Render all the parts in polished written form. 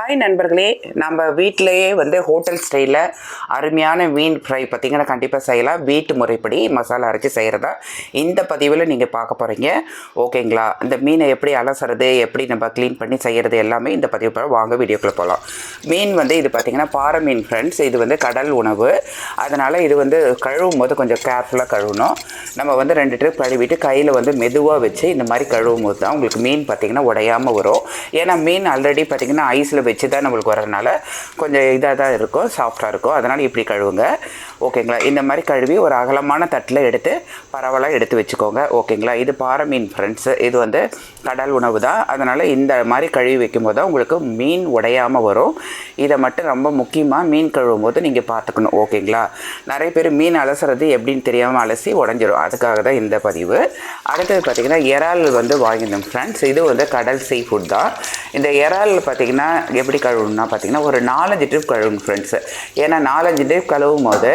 Hi நண்பர்களே, நம்ம வீட்டிலையே ஹோட்டல் ஸ்டைலில் அருமையான மீன் ஃப்ரை பார்த்திங்கன்னா கண்டிப்பாக செய்யலாம். வீட்டு முறைப்படி மசாலா அரைச்சி செய்கிறதா இந்த பதிவில் நீங்கள் பார்க்க போகிறீங்க. ஓகேங்களா? இந்த மீனை எப்படி அலசுறது, எப்படி நம்ம க்ளீன் பண்ணி செய்கிறது எல்லாமே இந்த பதிவு போகிற வாங்க வீடியோக்குள்ளே போகலாம். மீன் இது பார்த்திங்கன்னா பாறை மீன் ஃப்ரெண்ட்ஸ். இது கடல் உணவு. அதனால் இது கழுவும் போது கொஞ்சம் கேர்ஃபுல்லாக கழுவணும். நம்ம 2 ட்ரிப் கழுவிட்டு கையில் மெதுவாக வச்சு இந்த மாதிரி கழுவும் போது தான் உங்களுக்கு மீன் பார்த்திங்கன்னா உடையாமல் வரும். ஏன்னா மீன் ஆல்ரெடி பார்த்திங்கன்னா ஐஸில் வச்சு தான் நம்மளுக்கு வரதுனால கொஞ்சம் இதாக தான் இருக்கும், சாஃப்டாக இருக்கும். அதனால் இப்படி கழுவுங்க. ஓகேங்களா? இந்த மாதிரி கழுவி ஒரு அகலமான தட்டில் எடுத்து பரவலாக எடுத்து வச்சுக்கோங்க. ஓகேங்களா? இது பாறை மீன் ஃப்ரெண்ட்ஸு. இது கடல் உணவு தான். அதனால் இந்த மாதிரி கழுவி வைக்கும்போது தான் உங்களுக்கு மீன் உடையாமல் வரும். இதை மட்டும் ரொம்ப முக்கியமாக மீன் கழுவும் போது நீங்கள் பார்த்துக்கணும். ஓகேங்களா? நிறைய பேர் மீன் அலசுறது எப்படின்னு தெரியாமல் அலசி உடஞ்சிரும். அதுக்காக தான் இந்த பதிவு. அடுத்தது பார்த்திங்கன்னா இறால் வாங்கினோம் ஃப்ரெண்ட்ஸ். இது கடல் சீ ஃபுட் தான். இந்த இறால் பார்த்திங்கன்னா எப்படி கழுவுனா பார்த்திங்கன்னா ஒரு 4-5 ட்ரிப் கழுவணும் ஃப்ரெண்ட்ஸு. ஏன்னா 4-5 ட்ரிப் கழுவும் போது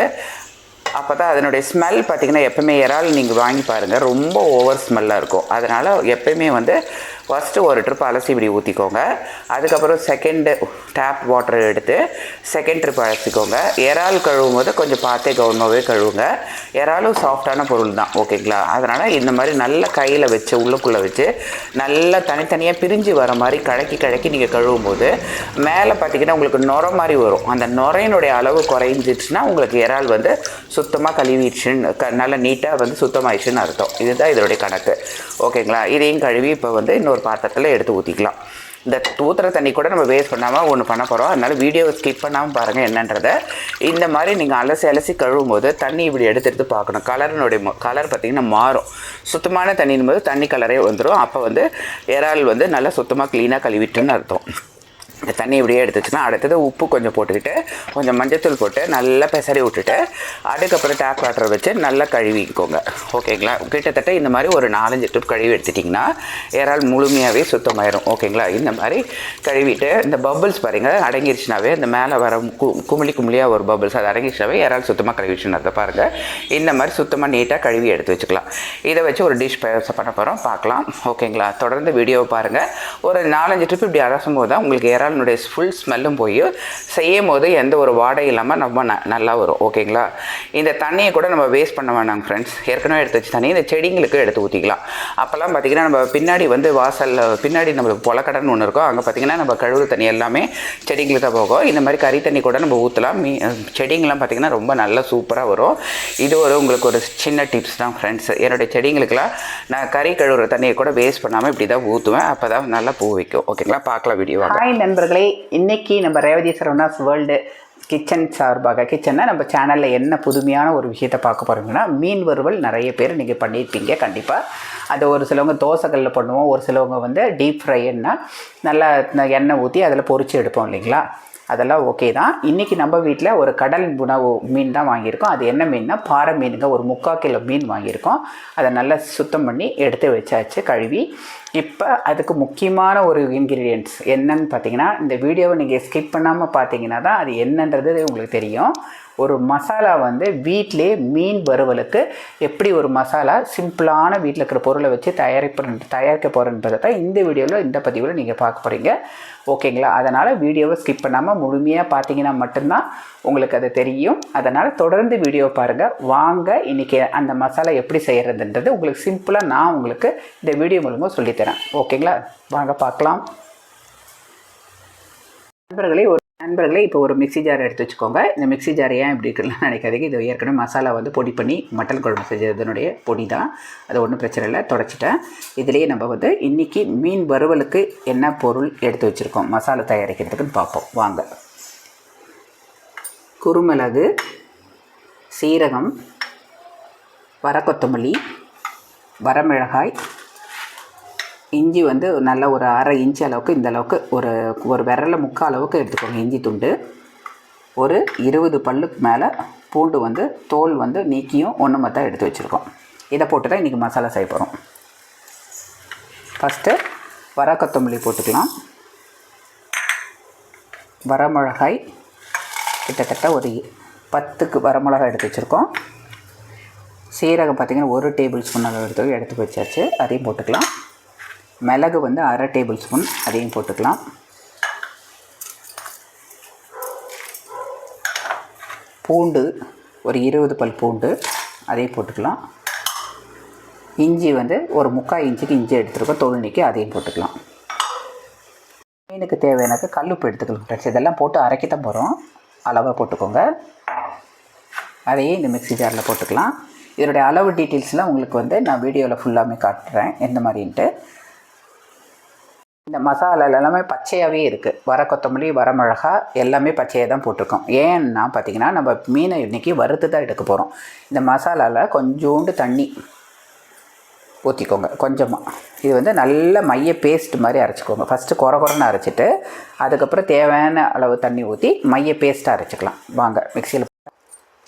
அப்போ தான் அதனுடைய ஸ்மெல் பார்த்திங்கன்னா எப்போயுமே இறால் நீங்கள் வாங்கி பாருங்கள், ரொம்ப ஓவர் ஸ்மெல்லாக இருக்கும். அதனால் எப்போயுமே ஃபஸ்ட்டு ஒரு ட்ரிப் அலசி இப்படி ஊற்றிக்கோங்க. அதுக்கப்புறம் செகண்டு டேப் வாட்டர் எடுத்து செகண்ட் ட்ரிப் அலசிக்கோங்க. இறால் கழுவும் போது கொஞ்சம் பார்த்தே கவனமாகவே கழுவுங்க. இறாலும் சாஃப்டான பொருள் தான். ஓகேங்களா? அதனால் இந்த மாதிரி நல்ல கையில் வச்சு உள்ளுக்குள்ளே வச்சு நல்லா தனித்தனியாக பிரிஞ்சு வர மாதிரி கழக்கி நீங்கள் கழுவும் போது மேலே பார்த்திங்கன்னா உங்களுக்கு நுரை மாதிரி வரும். அந்த நுரையினுடைய அளவு குறைஞ்சிடுச்சுன்னா உங்களுக்கு இறால் சுத்தமாக கழுவிடுச்சுன்னு நல்லா நீட்டாக சுத்தமாகிடுச்சுன்னு அர்த்தம். இதுதான் இதனுடைய கணக்கு. ஓகேங்களா? இதையும் கழுவி இப்போ இன்னொரு பாத்திரத்தில் எடுத்து ஊற்றிக்கலாம். இந்த ஊற்றுற தண்ணி கூட நம்ம வேஸ்ட் பண்ணாமல் ஒன்று பண்ண போகிறோம். அதனால் வீடியோவை ஸ்கிப் பண்ணாமல் பாருங்கள் என்னன்றதை. இந்த மாதிரி நீங்கள் அலசி கழுவும் போது தண்ணி இப்படி எடுத்து பார்க்கணும். கலர் பார்த்திங்கன்னா மாறும். சுத்தமான தண்ணின் போது தண்ணி கலரே வந்துடும். அப்போ இறால் நல்லா சுத்தமாக க்ளீனாக கழுவிட்டுன்னு அர்த்தம். இந்த தண்ணி இப்படியே எடுத்துச்சுன்னா அடுத்தது உப்பு கொஞ்சம் போட்டுக்கிட்டு கொஞ்சம் மஞ்சத்தூள் போட்டு நல்லா பெசரி விட்டுட்டு அதுக்கப்புறம் டேப் வாட்டர் வச்சு நல்லா கழுவிக்கோங்க. ஓகேங்களா? கிட்டத்தட்ட இந்த மாதிரி ஒரு 4-5 ட்ரிப் கழுவி எடுத்துட்டிங்கன்னா இறால் முழுமையாகவே சுத்தமாயிரும். ஓகேங்களா? இந்த மாதிரி கழுவிட்டு இந்த பபிள்ஸ் பாருங்கள் அடங்கிருச்சுனாவே இந்த மேலே வர குமிழியாக ஒரு பபிள்ஸ் அது அடங்கிருச்சுனாவே இறால் சுத்தமாக கழுவிடுச்சுன்னு அதை பாருங்கள். இந்த மாதிரி சுத்தமாக நீட்டாக கழுவி எடுத்து வச்சுக்கலாம். இதை வச்சு ஒரு டிஷ் பண்ண போகிறோம், பார்க்கலாம். ஓகேங்களா? தொடர்ந்து வீடியோவை பாருங்கள். ஒரு 4-5 ட்ரிப் இப்படி அலசும் போது தான் உங்களுக்கு இறால் ஃபுல் ஸ்மெல்லும் போய் செய்யும் போது எந்த ஒரு வாடகை இல்லாமல் ரொம்ப நல்லா வரும். ஓகேங்களா? இந்த தண்ணியை கூட நம்ம வேஸ்ட் பண்ண வேண்டாம் ஃப்ரெண்ட்ஸ். ஏற்கனவே எடுத்து வச்சு தண்ணி இந்த செடிங்களுக்கு எடுத்து ஊற்றிக்கலாம். அப்போல்லாம் பார்த்திங்கன்னா நம்ம பின்னாடி வாசலில் பின்னாடி நம்மளுக்கு பொலக்கடன்னு ஒன்று இருக்கும். அங்கே பார்த்திங்கன்னா நம்ம கழுவு தண்ணி எல்லாமே செடிங்களுக்கு தான் போகும். இந்த மாதிரி கறி தண்ணி கூட நம்ம ஊற்றலாம். செடிங்கெலாம் பார்த்திங்கன்னா ரொம்ப நல்லா சூப்பராக வரும். இது உங்களுக்கு ஒரு சின்ன டிப்ஸ் தான் ஃப்ரெண்ட்ஸ். என்னுடைய செடிங்களுக்கெல்லாம் நான் கறி கழுவுற தண்ணியை கூட வேஸ்ட் பண்ணாமல் இப்படி தான் ஊற்றுவேன். அப்போ தான் நல்லா பூ வைக்கும். ஓகேங்களா? பார்க்கலாம் வீடியோ. ஹாய் நண்பர்களே, இன்னைக்கு நம்ம ரேவதி சரவணாஸ் வேர்ல்டு கிச்சன் சார்பாக கிச்சன்னா நம்ம சேனலில் என்ன புதுமையான ஒரு விஷயத்தை பார்க்க போகிறோம்னா மீன் வறுவல். நிறைய பேர் நீங்கள் பண்ணியிருப்பீங்க கண்டிப்பாக. அது ஒரு சிலவங்க தோசைக்கல்லில் பண்ணுவோம், ஒரு சிலவங்க டீப் ஃப்ரைன்னா நல்லா எண்ணெய் ஊற்றி அதில் பொரிச்சு எடுப்போம் இல்லைங்களா? அதெல்லாம் ஓகே தான். இன்றைக்கி நம்ம வீட்டில் ஒரு கடல் உணவு மீன் தான் வாங்கியிருக்கோம். அது என்ன மீன்னா பாறை மீனுங்க. ஒரு 3/4 கிலோ மீன் வாங்கியிருக்கோம். அதை நல்லா சுத்தம் பண்ணி எடுத்து வச்சாச்சு கழுவி. இப்போ அதுக்கு முக்கியமான ஒரு இன்க்ரீடியன்ட்ஸ் என்னன்னு பார்த்தீங்கன்னா, இந்த வீடியோவை நீங்கள் ஸ்கிப் பண்ணாமல் பார்த்தீங்கன்னா தான் அது என்னன்றது உங்களுக்கு தெரியும். ஒரு மசாலா வீட்டிலே மீன் வறுவலுக்கு எப்படி ஒரு மசாலா சிம்பிளான வீட்டில் இருக்கிற பொருளை வச்சு தயாரிக்க போகிறேன்றதை தான் இந்த வீடியோவில் இந்த பதிவில் நீங்கள் பார்க்க போகிறீங்க. ஓகேங்களா? அதனால் வீடியோவை ஸ்கிப் பண்ணாமல் முழுமையாக பார்த்தீங்கன்னா மட்டும்தான் உங்களுக்கு அது தெரியும். அதனால் தொடர்ந்து வீடியோவை பாருங்கள். வாங்க இன்றைக்கி அந்த மசாலா எப்படி செய்கிறதுன்றது உங்களுக்கு சிம்பிளாக நான் உங்களுக்கு இந்த வீடியோ மூலமாக சொல்லித்தரேன். ஓகேங்களா? வாங்க பார்க்கலாம். நண்பர்களே இப்போ ஒரு மிக்ஸி ஜார் எடுத்து வச்சுக்கோங்க. இந்த மிக்ஸி ஜார் ஏன் இப்படி இருக்குன்னு நினைக்காதீங்க. இது ஏற்கனவே மசாலா பொடி பண்ணி மட்டன் குழம்பு செஞ்சதனுடைய பொடி தான். அது ஒன்றும் பிரச்சனை இல்லை, தொடச்சிட்டேன். இதுலேயே நம்ம இன்றைக்கி மீன் வறுவலுக்கு என்ன பொருள் எடுத்து வச்சுருக்கோம் மசாலா தயாரிக்கிறதுக்குன்னு பார்ப்போம் வாங்க. குருமிளகு, சீரகம், வரக்கொத்தமல்லி, வரமிளகாய், இஞ்சி நல்ல ஒரு 1/2 இன்ச்சு அளவுக்கு, இந்த அளவுக்கு ஒரு விரல 3/4 அளவுக்கு எடுத்துக்கோங்க இஞ்சி துண்டு. ஒரு 20 பல்லுக்கு மேலே பூண்டு தோல் நீக்கியும் ஒன்று மொத்தம் எடுத்து வச்சுருக்கோம். இதை போட்டு தான் இன்றைக்கி மசாலா செய்ய போகிறோம். ஃபஸ்ட்டு வரக்கொத்தமல்லி போட்டுக்கலாம். வரமிளகாய் கிட்டத்தட்ட ஒரு 10 வரமிளகாய் எடுத்து வச்சுருக்கோம். சீரகம் பார்த்திங்கன்னா 1 டேபிள் ஸ்பூன் அளவு எடுத்து வச்சாச்சு, அதையும் போட்டுக்கலாம். மிளகு 1/2 டேபிள் ஸ்பூன், அதையும் போட்டுக்கலாம். பூண்டு ஒரு 20 பல் பூண்டு அதையும் போட்டுக்கலாம். இஞ்சி வந்து ஒரு 3/4 இன்ச்சுக்கு இஞ்சி எடுத்துருக்கோம், தோல் நீக்கி அதையும் போட்டுக்கலாம். மீனுக்கு தேவையானது கல்லுப்பு எடுத்துக்கலாம் ஃப்ரெண்ட்ஸ். இதெல்லாம் போட்டு அரைக்கத்தான் போகிறோம், அளவாக போட்டுக்கோங்க. அதையே இந்த மிக்ஸி ஜாரில் போட்டுக்கலாம். இதனுடைய அளவு டீட்டெயில்ஸ்லாம் உங்களுக்கு வந்து நான் வீடியோவில் ஃபுல்லாமே காட்டுறேன் எந்த மாதிரின்ட்டு. இந்த மசாலாவில் எல்லாமே பச்சையாகவே இருக்குது. வர கொத்தமல்லி, வர மிளகா எல்லாமே பச்சையாக தான் போட்டிருக்கோம். ஏன்னா பார்த்திங்கன்னா நம்ம மீனை இன்றைக்கி வறுத்து தான் எடுக்க போகிறோம். இந்த மசாலாவில் கொஞ்சோண்டு தண்ணி ஊற்றிக்கோங்க கொஞ்சமாக. இது வந்து நல்ல மைய பேஸ்ட் மாதிரி அரைச்சிக்கோங்க. ஃபஸ்ட்டு குறன்னு அரைச்சிட்டு அதுக்கப்புறம் தேவையான அளவு தண்ணி ஊற்றி மைய பேஸ்ட்டாக அரைச்சிக்கலாம். வாங்க மிக்சியில்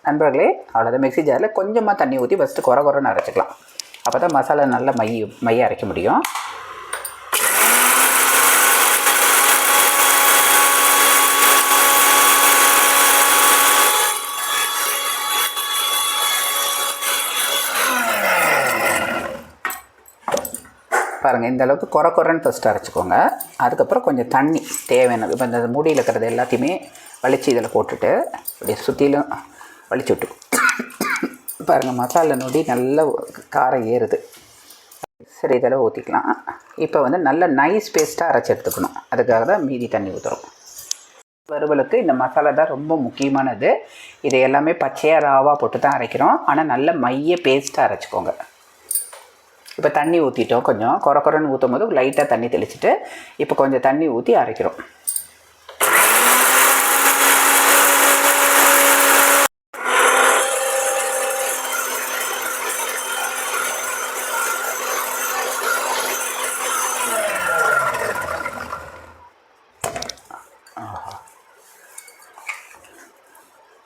நண்பர்களே, அவ்வளோதான். மிக்ஸி ஜாரில் கொஞ்சமாக தண்ணி ஊற்றி ஃபஸ்ட்டு குறன்னு அரைச்சிக்கலாம். அப்போ தான் மசாலா நல்லா மைய அரைக்க முடியும். பாருங்கள், இந்த அளவுக்கு குறன்னு ஃபஸ்ட்டு அரைச்சிக்கோங்க. அதுக்கப்புறம் கொஞ்சம் தண்ணி தேவையானது. இப்போ இந்த மூடியில் இருக்கிறது எல்லாத்தையுமே வலித்து இதில் போட்டுட்டு அப்படியே சுற்றிலும் வலிச்சு விட்டு பாருங்கள், மசாலா நொடி நல்ல காரம் ஏறுது. சரி, இதெல்லாம் ஊற்றிக்கலாம். இப்போ வந்து நல்ல நைஸ் பேஸ்ட்டாக அரைச்சி எடுத்துக்கணும். அதுக்காக தான் மீதி தண்ணி ஊற்றுறோம். வறுவலுக்கு இந்த மசாலா தான் ரொம்ப முக்கியமானது. இதை எல்லாமே பச்சையாக ராவாக போட்டு தான் அரைக்கிறோம். ஆனால் நல்ல மைய பேஸ்ட்டாக அரைச்சிக்கோங்க. இப்போ தண்ணி ஊற்றிட்டோம். கொஞ்சம் குறன்னு ஊற்றும் போது லைட்டாக தண்ணி தெளிச்சுட்டு இப்போ கொஞ்சம் தண்ணி ஊற்றி அரைக்கிறோம்.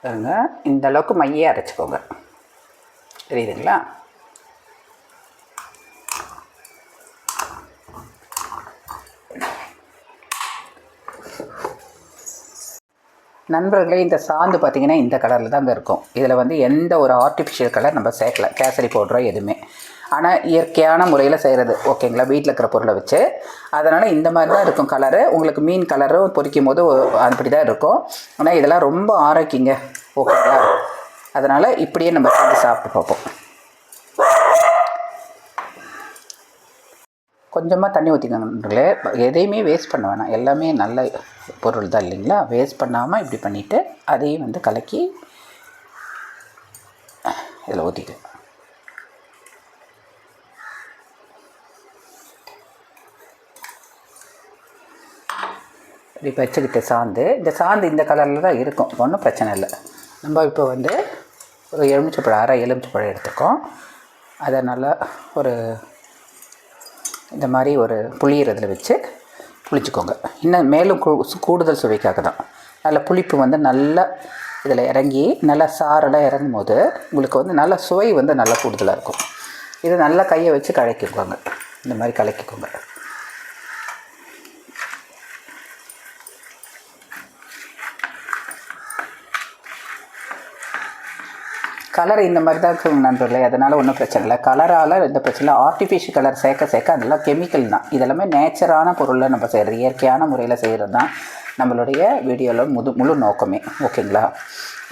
பாருங்க, இந்த அளவுக்கு மைய அரைச்சிக்கோங்க. தெரியுதுங்களா? நண்பர்களே, இந்த சாந்து பார்த்திங்கன்னா இந்த கலரில் தாங்க இருக்கும். இதில் வந்து எந்த ஒரு ஆர்டிஃபிஷியல் கலர் நம்ம சேர்க்கல, கேசரி பவுடரோ எதுவுமே. ஆனால் இயற்கையான முறையில் செய்கிறது, ஓகேங்களா, வீட்டில் இருக்கிற பொருளை வச்சு. அதனால் இந்த மாதிரி தான் இருக்கும் கலரு. உங்களுக்கு மீன் கலரும் பொரிக்கும் போது அப்படி தான் இருக்கும். ஆனால் இதெல்லாம் ரொம்ப ஆரோக்கியங்க, ஓகேங்களா. அதனால் இப்படியே நம்ம செஞ்சு சாப்பிட்டு பார்ப்போம். கொஞ்சமாக தண்ணி ஊற்றிக்கோங்களே. எதையுமே வேஸ்ட் பண்ண வேணாம், எல்லாமே நல்ல பொருள் தான் இல்லைங்களா. வேஸ்ட் பண்ணாமல் இப்படி பண்ணிவிட்டு அதையும் வந்து கலக்கி இதில் ஊற்றிக்கலாம். இப்படி வச்சுக்கிட்டு இந்த சாந்து இந்த கலரில் தான் இருக்கும், ஒன்றும் பிரச்சனை இல்லை. நம்ம இப்போ வந்து ஒரு எலுமிச்சப்பழம், அரை எலுமிச்சப்பழம் எடுத்துக்கோம். அதை நல்லா ஒரு இந்த மாதிரி ஒரு புளியறதில் வச்சு புளிச்சிக்கோங்க. இன்னும் மேலும் கூடுதல் சுவைக்காக தான். நல்ல புளிப்பு வந்து நல்லா இதில் இறங்கி நல்லா சாரெல்லாம் இறங்கும் போது உங்களுக்கு வந்து நல்ல சுவை வந்து நல்லா கூடுதலாக இருக்கும். இது நல்லா கையை வச்சு கலக்கிக்கோங்க. இந்த மாதிரி கலக்கிக்கோங்க. கலர் இந்த மாதிரி தான் இருக்கும் நண்பர்களே. அதனால் ஒன்றும் பிரச்சனை இல்லை. கலரால் எந்த பிரச்சனை இல்லை. ஆர்டிஃபிஷியல் கலர் சேர்க்க அதெல்லாம் கெமிக்கல் தான். இதெல்லாமே நேச்சரான பொருளில் நம்ம செய்கிறது, இயற்கையான முறையில் செய்கிறது தான் நம்மளுடைய வீடியோவில் முழு நோக்கமே, ஓகேங்களா.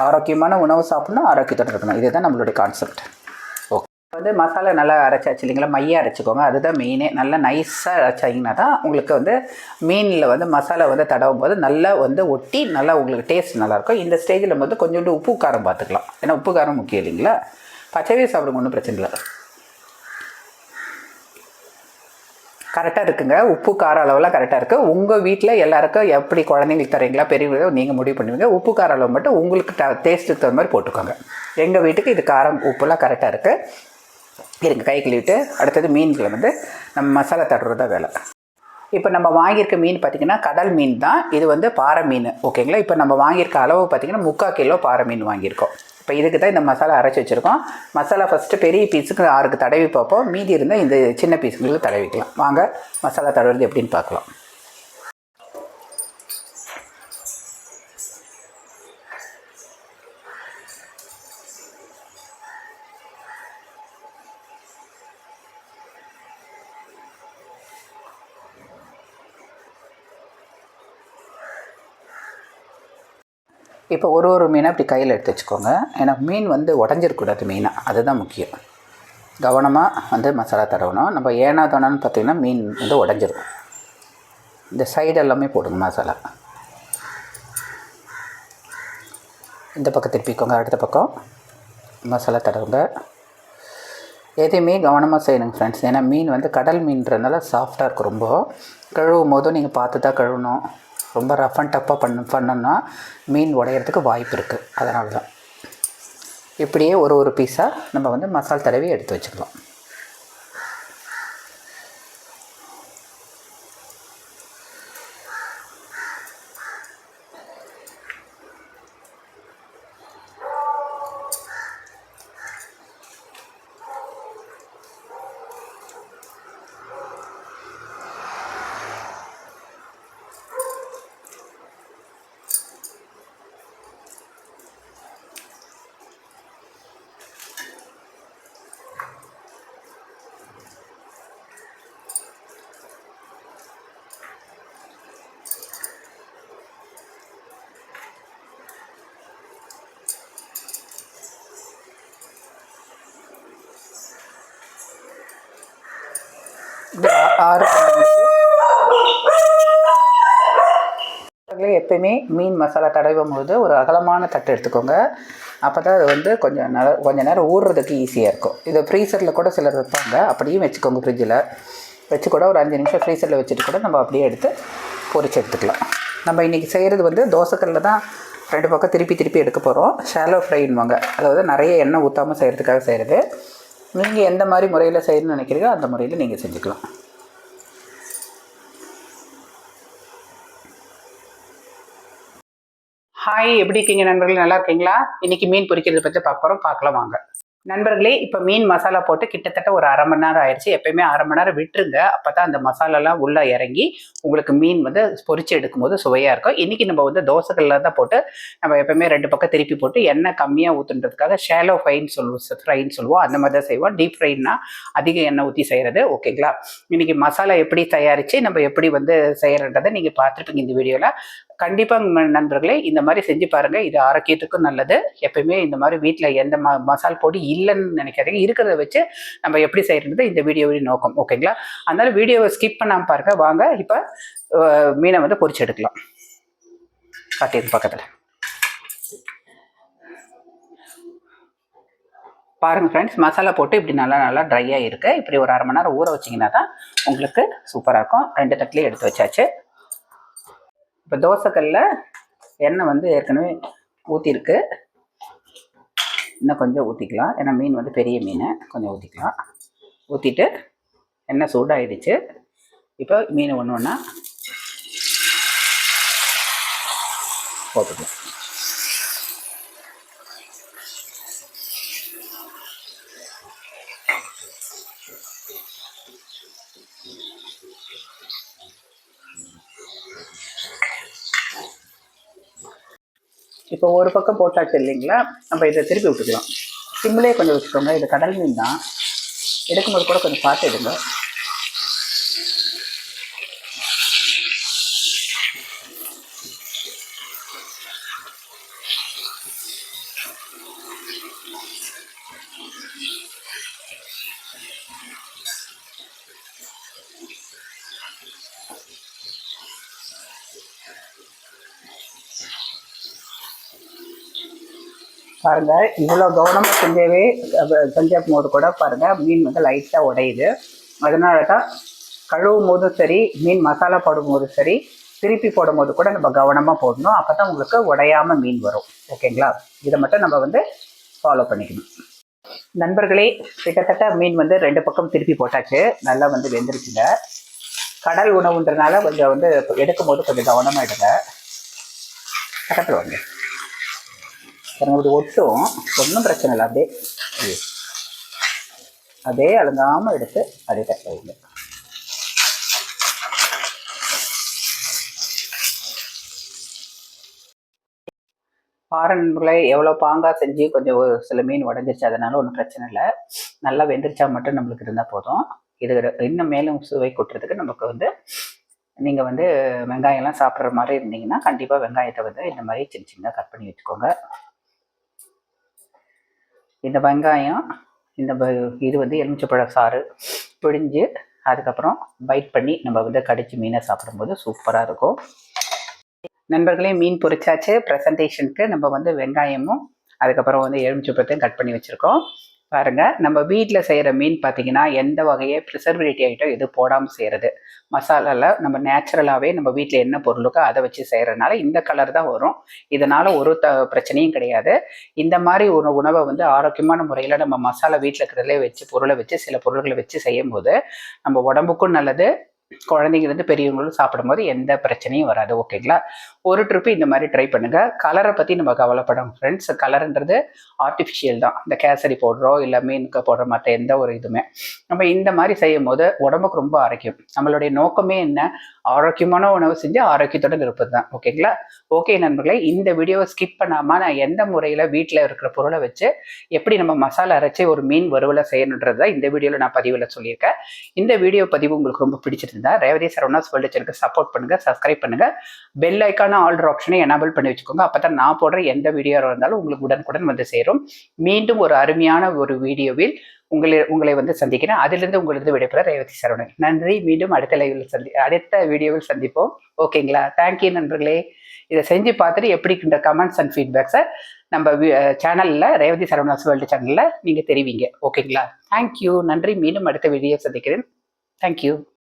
ஆரோக்கியமான உணவு சாப்பிட்ணும், ஆரோக்கியத்தோடு இருக்கணும். இதுதான் நம்மளுடைய கான்செப்ட். ஓகே, வந்து மசாலா நல்லா அரைச்சாச்சு இல்லைங்களா, மைய அரைச்சிக்கோங்க. அதுதான் மெயினே. நல்லா நைஸாக அரைச்சிங்கன்னா தான் உங்களுக்கு வந்து மீனில் வந்து மசாலா வந்து தடவும் போது நல்லா வந்து ஒட்டி நல்லா உங்களுக்கு டேஸ்ட் நல்லாயிருக்கும். இந்த ஸ்டேஜில் வந்து கொஞ்சோண்டு உப்பு காரம் பார்த்துக்கலாம். ஏன்னா உப்பு காரம் முக்கியம் இல்லைங்களா. பச்சைவே சாப்பிடுங்க, ஒன்றும் பிரச்சனை இல்லை. கரெக்டாக இருக்குங்க. உப்பு கார அளவெல்லாம் கரெக்டாக இருக்குது. உங்கள் வீட்டில் எல்லாருக்கும் எப்படி குழந்தைங்களுக்கு தரீங்களா, பெரியவங்க நீங்கள் முடிவு பண்ணுவீங்க. உப்பு கார அளவு மட்டும் உங்களுக்கு டேஸ்ட்டுக்கு தகுந்த மாதிரி போட்டுக்கோங்க. எங்கள் வீட்டுக்கு இது காரம் உப்புலாம் கரெக்டாக இருக்குது. இருங்க, கை கழுவிட்டு அடுத்தது மீன்களை வந்து நம்ம மசாலா தடுறது தான் வேலை. இப்போ நம்ம வாங்கியிருக்க மீன் பார்த்திங்கன்னா கடல் மீன் தான். இது வந்து பாறை மீன், ஓகேங்களா. இப்போ நம்ம வாங்கியிருக்க அளவு பார்த்திங்கன்னா 3/4 கிலோ பாறை மீன் வாங்கியிருக்கோம். இப்போ இதுக்கு தான் இந்த மசாலா அரைச்சி வச்சுருக்கோம். மசாலா ஃபஸ்ட்டு பெரிய பீஸுக்கு 6 தடவி பார்ப்போம். மீதி இருந்தால் இந்த சின்ன பீஸுங்களுக்கு தடவிக்கலாம். வாங்க மசாலா தடவுறது எப்படின்னு பார்க்கலாம். இப்போ ஒரு மீனை இப்படி கையில் எடுத்து வச்சுக்கோங்க. ஏன்னா மீன் வந்து உடஞ்சிருக்கூடாது மெயினாக, அதுதான் முக்கியம். கவனமாக வந்து மசாலா தடவணும். நம்ம ஏனாதானு பார்த்திங்கன்னா மீன் வந்து உடஞ்சிரும். இந்த சைடு எல்லாமே போடுங்க மசாலா. இந்த பக்கம் திருப்பிக்கோங்க, அடுத்த பக்கம் மசாலா தடவுங்க. எதையுமே கவனமாக செய்யணுங்க ஃப்ரெண்ட்ஸ். ஏன்னா மீன் வந்து கடல் மீன்றதுனால சாஃப்டாக இருக்கும். ரொம்ப கழுவும் போதும் நீங்கள் பார்த்து தான் கழுவணும். ரொம்ப ரஃப் அண்ட் டப்பாக பண்ணோன்னா மீன் உடையிறதுக்கு வாய்ப்பு இருக்குது. அதனால தான் இப்படியே ஒரு பீஸாக நம்ம வந்து மசாலா தடவி எடுத்து வச்சுக்கலாம். இது 6 எப்பயுமே மீன் மசாலா தடவும் போது ஒரு அகலமான தட்டு எடுத்துக்கோங்க. அப்போ தான் அது வந்து கொஞ்சம் நேரம் ஊறுறதுக்கு ஈஸியாக இருக்கும். இதை ஃப்ரீசரில் கூட சிலர் வைப்பாங்க, அப்படியும் வச்சுக்கோங்க. ஃப்ரிட்ஜில் வச்சு கூட ஒரு 5 நிமிஷம் ஃப்ரீசரில் வச்சுட்டு கூட நம்ம அப்படியே எடுத்து பொரிச்சு எடுத்துக்கலாம். நம்ம இன்றைக்கி செய்கிறது வந்து தோசைக்கல்லில் தான் 2 பக்கம் திருப்பி எடுக்க போகிறோம். ஷாலோ ஃப்ரைன்வாங்க, அதாவது நிறைய எண்ணெய் ஊற்றாமல் செய்கிறதுக்காக செய்கிறது. நீங்கள் எந்த மாதிரி முறையில் செய்யணும்னு நினைக்கிறீங்களோ அந்த முறையில் நீங்கள் செஞ்சுக்கலாம். ஹாய், எப்படி இருக்கீங்க நண்பர்கள்? நல்லா இருக்கீங்களா? இன்றைக்கி மீன் பொரிக்கிறத பற்றி பார்க்கலாம் வாங்க நண்பர்களே. இப்போ மீன் மசாலா போட்டு கிட்டத்தட்ட ஒரு 1/2 மணி நேரம் ஆயிடுச்சு. எப்பயுமே 1/2 மணி நேரம் விட்டுருங்க, அப்போ தான் அந்த மசாலாலாம் உள்ளே இறங்கி உங்களுக்கு மீன் வந்து பொரிச்சு எடுக்கும்போது சுவையாக இருக்கும். இன்றைக்கி நம்ம வந்து தோசைகளில் தான் போட்டு நம்ம எப்பயுமே 2 பக்கம் திருப்பி போட்டு எண்ணெய் கம்மியாக ஊற்றுன்றதுக்காக ஷாலோ ஃப்ரைன்னு சொல்லுவோம். அந்த மாதிரி தான் செய்வோம். டீப் ஃப்ரைன்னா அதிக எண்ணெய் ஊற்றி செய்கிறது. ஓகேங்களா? இன்றைக்கி மசாலா எப்படி தயாரித்து நம்ம எப்படி வந்து செய்கிறன்றதை நீங்கள் பார்த்துருப்பீங்க இந்த வீடியோவில். கண்டிப்பாக நண்பர்களே இந்த மாதிரி செஞ்சு பாருங்கள். இது ஆரோக்கியத்துக்கும் நல்லது. எப்பயுமே இந்த மாதிரி வீட்டில் எந்த மசால் பொடி இல்லைன்னு நினைக்காதீங்க. இருக்கிறத வச்சு நம்ம எப்படி செய்கிறது இந்த வீடியோவின் நோக்கம். ஓகேங்களா? அதனால வீடியோவை ஸ்கிப் பண்ணாமல் பாருங்கள். வாங்க இப்போ மீனை வந்து பொரிச்சு எடுக்கலாம். காட்டியது பக்கத்தில் பாருங்கள் ஃப்ரெண்ட்ஸ். மசாலா போட்டு இப்படி நல்லா ட்ரையாக இருக்குது. இப்படி ஒரு 1/2 மணி நேரம் ஊற வச்சிங்கன்னா தான் உங்களுக்கு சூப்பராக இருக்கும். 2 தட்டிலையும் எடுத்து வச்சாச்சு. இப்போ தோசைக்கல்ல எண்ணெய் வந்து ஏற்கனவே ஊற்றிருக்கு. இன்னும் கொஞ்சம் ஊற்றிக்கலாம், ஏன்னா மீன் வந்து பெரிய மீன். கொஞ்சம் ஊற்றிக்கலாம். ஊற்றிட்டு எண்ணெய் சூடாகிடுச்சு. இப்போ மீன் ஒன்று ஒன்றா போட்டுக்கலாம். இப்போ ஒரு பக்கம் போட்டாச்சு இல்லைங்களா? நம்ம இதை திருப்பி விட்டுக்கலாம். சிம்மிலே கொஞ்சம் வச்சுக்கோங்க. இது கடல் மீன் தான், எடுக்கும்போது கூட கொஞ்சம் பார்த்து எடுங்க. பாருங்கள், இவ்வளோ கவனமாக செஞ்சும் போது கூட பாருங்கள் மீன் வந்து லைட்டாக உடையுது. அதனால தான் கழுவும் போதும் சரி, மீன் மசாலா போடும் போதும் சரி, திருப்பி போடும் போது கூட நம்ம கவனமாக போடணும். அப்போ தான் உங்களுக்கு உடையாமல் மீன் வரும். ஓகேங்களா? இதை மட்டும் நம்ம வந்து ஃபாலோ பண்ணிக்கணும். நண்பர்களே, கிட்டத்தட்ட மீன் வந்து 2 பக்கம் திருப்பி போட்டாச்சு. நல்லா வந்து வெந்துருச்சுங்க. கடல் உணவுன்றதுனால கொஞ்சம் வந்து எடுக்கும் போது கொஞ்சம் கவனமாக எடுங்க. பக்கத்தில் வாங்க. இப்படி ஒட்டும், ஒன்றும் பிரச்சனை இல்லை. அப்படியே அழுங்காமல் எடுத்து அதே தட்ட வைங்க. நண்பர்களே, எவ்வளோ பாங்காக செஞ்சு கொஞ்சம் சில மீன் உடஞ்சிருச்சு, அதனால ஒன்றும் பிரச்சனை இல்லை. நல்லா வெந்துருச்சா மட்டும் நம்மளுக்கு இருந்தால் போதும். இது இன்னும் மேலும் சுவை கொட்டுறதுக்கு நமக்கு வந்து நீங்கள் வந்து வெங்காயம்லாம் சாப்பிட்ற மாதிரி இருந்தீங்கன்னா கண்டிப்பாக வெங்காயத்தை வந்து இந்த மாதிரி சின்ன சின்ன கட் பண்ணி வச்சுக்கோங்க. இந்த வெங்காயம் இது வந்து எலுமிச்சப்பழ சாறு பிழிஞ்சு அதுக்கப்புறம் பைட் பண்ணி நம்ம வந்து கடிச்சு மீனை சாப்பிடும்போது சூப்பராக இருக்கும். நண்பர்களே, மீன் பொரிச்சாச்சு. ப்ரெசன்டேஷனுக்கு நம்ம வந்து வெங்காயமும் அதுக்கப்புறம் வந்து எலுமிச்சப்பழத்தையும் கட் பண்ணி வச்சுருக்கோம். பாருங்கள், நம்ம வீட்டில் செய்கிற மீன் பார்த்திங்கன்னா எந்த வகையே ப்ரிசர்வேட்டிவ் ஐட்டம் எது போடாமல் செய்கிறது. மசாலாவில் நம்ம நேச்சுரலாகவே நம்ம வீட்டில் என்ன பொருளுக்கோ அதை வச்சு செய்கிறதுனால இந்த கலர் தான் வரும். இதனால் ஒரு பிரச்சனையும் கிடையாது. இந்த மாதிரி ஒரு உணவை வந்து ஆரோக்கியமான முறையில் நம்ம மசாலா வீட்டில் இருக்கிறதுலே வச்சு பொருளை வச்சு சில பொருள்களை வச்சு செய்யும் போது நம்ம உடம்புக்கும் நல்லது, குழந்தைங்கலேருந்து பெரியவங்களும் சாப்பிடும்போது எந்த பிரச்சனையும் வராது. ஓகேங்களா? ஒரு ட்ரிப்பு இந்த மாதிரி ட்ரை பண்ணுங்கள். கலரை பற்றி நம்ம கவலைப்படும் ஃப்ரெண்ட்ஸ். கலருன்றது ஆர்டிஃபிஷியல் தான். இந்த கேசரி போடுறோ இல்லை மீனுக்கு போடுற மற்ற எந்த ஒரு இதுவுமே நம்ம இந்த மாதிரி செய்யும் போது உடம்புக்கு ரொம்ப ஆரோக்கியம். நம்மளுடைய நோக்கமே என்ன? ஆரோக்கியமான உணவு செஞ்சு ஆரோக்கியத்துடன் இருப்பது தான். ஓகேங்களா? ஓகே நண்பர்களே, இந்த வீடியோவை ஸ்கிப் பண்ணாமல் நான் எந்த முறையில் வீட்டில் இருக்கிற பொருளை வச்சு எப்படி நம்ம மசாலா அரைச்சி ஒரு மீன் வறுவலை செய்யணுன்றது தான் இந்த வீடியோவில் நான் பதிவில் சொல்லியிருக்கேன். இந்த வீடியோ பதிவு உங்களுக்கு ரொம்ப பிடிச்சிருந்தா ரேவதி சரவணாஸ் வேர்ல்டு சேனலுக்கு சப்போர்ட் பண்ணுங்கள், சப்ஸ்கிரைப் பண்ணுங்கள், பெல் ஐக்கான ஆல்டர் ஆப்ஷனை எனேபிள் பண்ணி வச்சுக்கோங்க. அப்போ தான் நான் போடுற எந்த வீடியோ இருந்தாலும் உங்களுக்கு உடனுக்குடன் வந்து சேரும். மீண்டும் ஒரு அருமையான ஒரு வீடியோவில் உங்களை வந்து சந்திக்கிறேன். அதிலிருந்து உங்களுக்கு விடைபெற ரேவதி சரவணன். நன்றி. மீண்டும் அடுத்த வீடியோவில் சந்திப்போம். ஓகேங்களா? தேங்க்யூ நண்பர்களே. இதை செஞ்சு பார்த்துட்டு எப்படி இந்த கமெண்ட்ஸ் அண்ட் ஃபீட்பேக்ஸை நம்ம சேனலில் ரேவதி சரவணாஸ் வேர்ல்டு சேனலில் நீங்கள் தெரிவிங்க. ஓகேங்களா? தேங்க்யூ. நன்றி. மீண்டும் அடுத்த வீடியோ சந்திக்கிறேன். தேங்க்யூ.